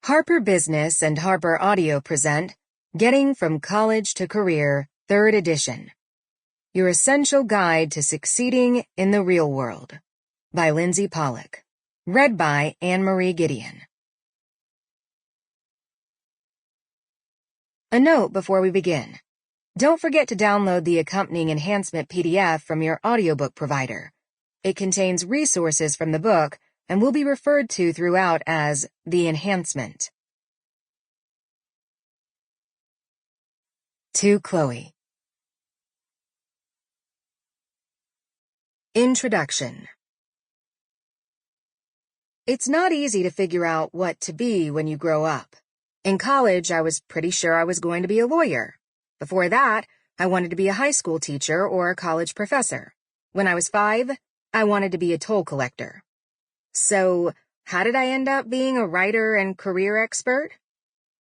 Harper Business and Harper Audio present Getting from College to Career, 3rd edition. Your Essential Guide to Succeeding in the Real World by Lindsey Pollak. Read by Anne-Marie Gideon. A note before we begin. Don't forget to download the accompanying enhancement PDF from your audiobook provider. It contains resources from the book and will be referred to throughout as the enhancement. To Chloe. Introduction. It's not easy to figure out what to be when you grow up. In college, I was pretty sure I was going to be a lawyer. Before that, I wanted to be a high school teacher or a college professor. When I was 5, I wanted to be a toll collector. So, how did I end up being a writer and career expert?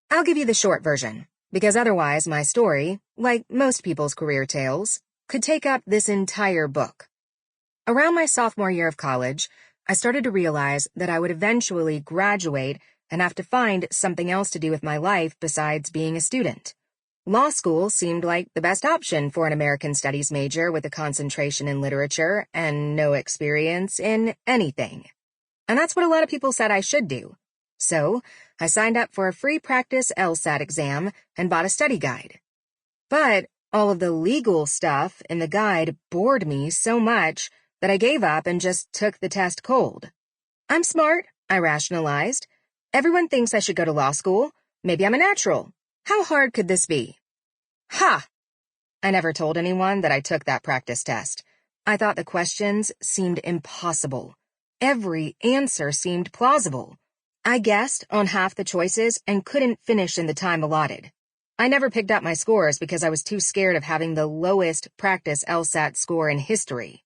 I'll give you the short version, because otherwise my story, like most people's career tales, could take up this entire book. Around my sophomore year of college, I started to realize that I would eventually graduate and have to find something else to do with my life besides being a student. Law school seemed like the best option for an American Studies major with a concentration in literature and no experience in anything. And that's what a lot of people said I should do. So, I signed up for a free practice LSAT exam and bought a study guide. But all of the legal stuff in the guide bored me so much that I gave up and just took the test cold. I'm smart, I rationalized. Everyone thinks I should go to law school. Maybe I'm a natural. How hard could this be? Ha! I never told anyone that I took that practice test. I thought the questions seemed impossible. Every answer seemed plausible. I guessed on half the choices and couldn't finish in the time allotted. I never picked up my scores because I was too scared of having the lowest practice LSAT score in history.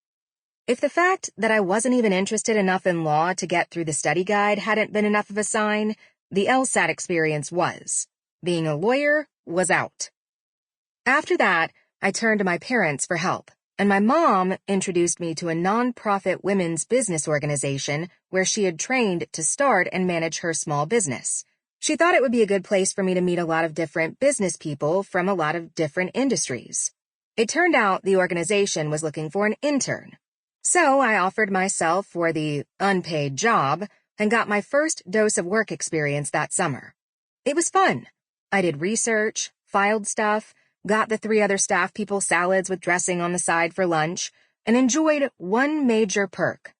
If the fact that I wasn't even interested enough in law to get through the study guide hadn't been enough of a sign, the LSAT experience was. Being a lawyer was out. After that, I turned to my parents for help, and my mom introduced me to a nonprofit women's business organization where she had trained to start and manage her small business. She thought it would be a good place for me to meet a lot of different business people from a lot of different industries. It turned out the organization was looking for an intern. So I offered myself for the unpaid job and got my first dose of work experience that summer. It was fun. I did research, filed stuff, got the 3 other staff people salads with dressing on the side for lunch, and enjoyed one major perk.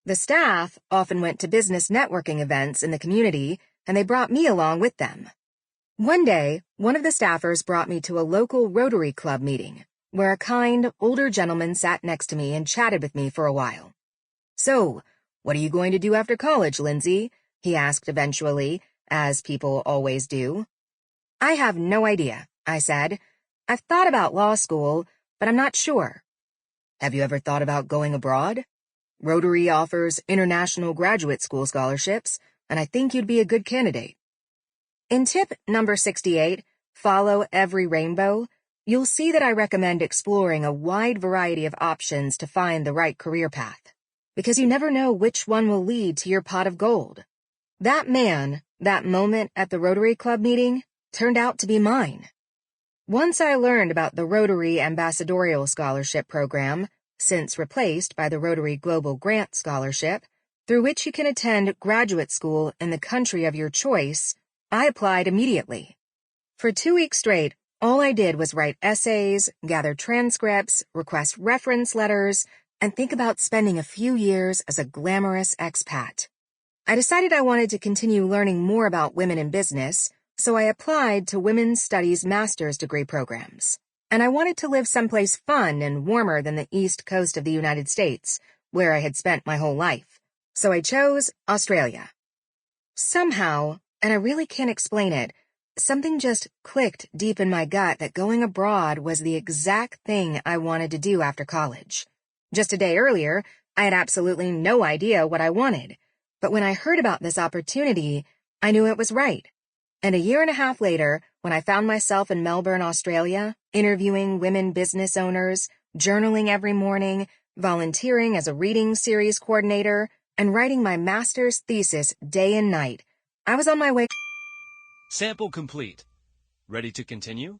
The staff often went to business networking events in the community, and they brought me along with them. One day, one of the staffers brought me to a local Rotary Club meeting, where a kind, older gentleman sat next to me and chatted with me for a while. "So, what are you going to do after college, Lindsey?" he asked eventually, as people always do. "I have no idea," I said. "I've thought about law school, but I'm not sure." "Have you ever thought about going abroad? Rotary offers international graduate school scholarships, and I think you'd be a good candidate." In tip number 68, Follow Every Rainbow, you'll see that I recommend exploring a wide variety of options to find the right career path, because you never know which one will lead to your pot of gold. That moment at the Rotary Club meeting, turned out to be mine. Once I learned about the Rotary Ambassadorial Scholarship Program, since replaced by the Rotary Global Grant Scholarship, through which you can attend graduate school in the country of your choice, I applied immediately. For 2 weeks straight, all I did was write essays, gather transcripts, request reference letters, and think about spending a few years as a glamorous expat. I decided I wanted to continue learning more about women in business, so I applied to women's studies master's degree programs. And I wanted to live someplace fun and warmer than the east coast of the United States, where I had spent my whole life. So I chose Australia. Somehow, and I really can't explain it, something just clicked deep in my gut that going abroad was the exact thing I wanted to do after college. Just a day earlier, I had absolutely no idea what I wanted. But when I heard about this opportunity, I knew it was right. And a year and a half later, when I found myself in Melbourne, Australia, interviewing women business owners, journaling every morning, volunteering as a reading series coordinator, and writing my master's thesis day and night, I was on my way. Sample complete. Ready to continue?